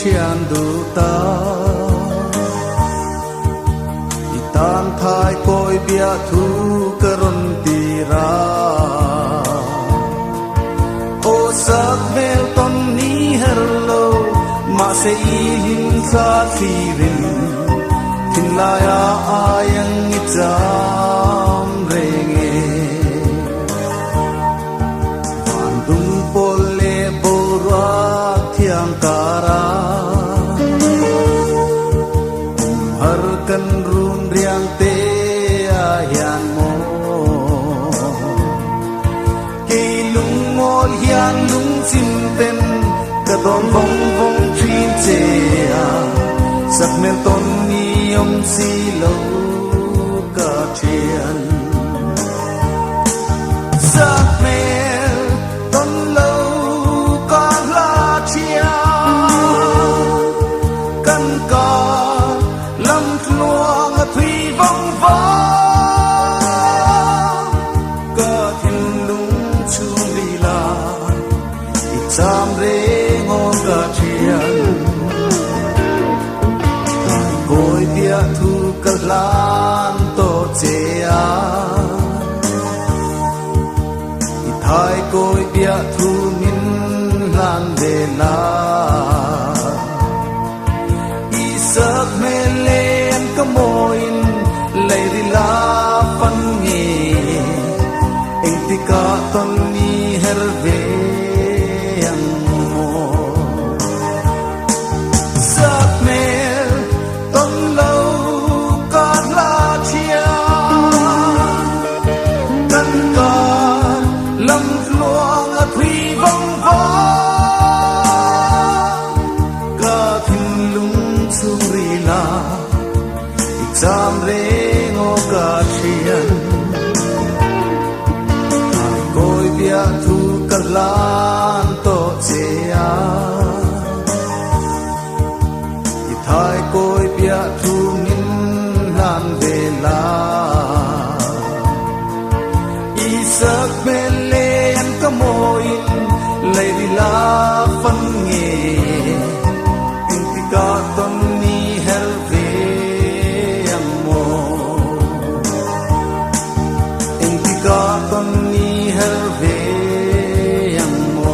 thian du ta tan thai koi bia thu karon tira o sak mel ton ni hello ma se hin sa thirin thin la ya ayang itam renge van dung pole bora thiang kara har kan run riang te hian mo ke lung ngol hian lung sin ten ka don vong vong trin che a sak mel ton ni om si lo ka thian sak mel ton lo ka la chia kan ka lam luang thủy vong vong ka thiên lung chung li la sam re ngo ka thian koi dia thu ka lan to che a i thai koi dia thu min lan de la i sak me len ka moin lei ri la fan nge eng ti ka ton ni her ve yang mo sak me ton lo ka la chia kan ka lam luang a thủy vong vong ka thin lung chung ri la sam re ngo ka thian koi bia thu ka lan to che a i thai koi bia thu min lan ve la i sak me len ka moin lei ri la fan nge in ti ka ton ni hel ve ka ton ni her ve yang mo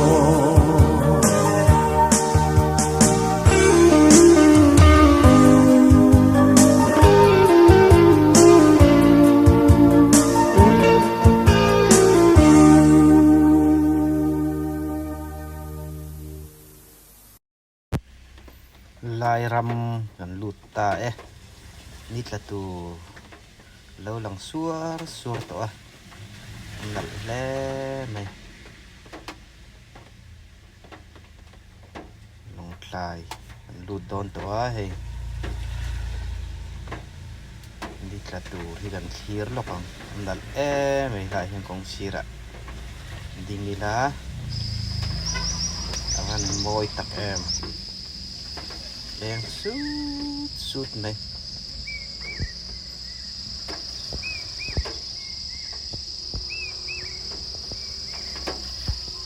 lai ram kan lut ta nit la tu lo lang suar to nặng lẽ mày lòng lại lụt đòn tỏa hay đi cả tù thì gần khía lọc bằng nặng lẽ mày lại hiện con xì ra đi mi lá ăn môi tắc em đen sút sút mày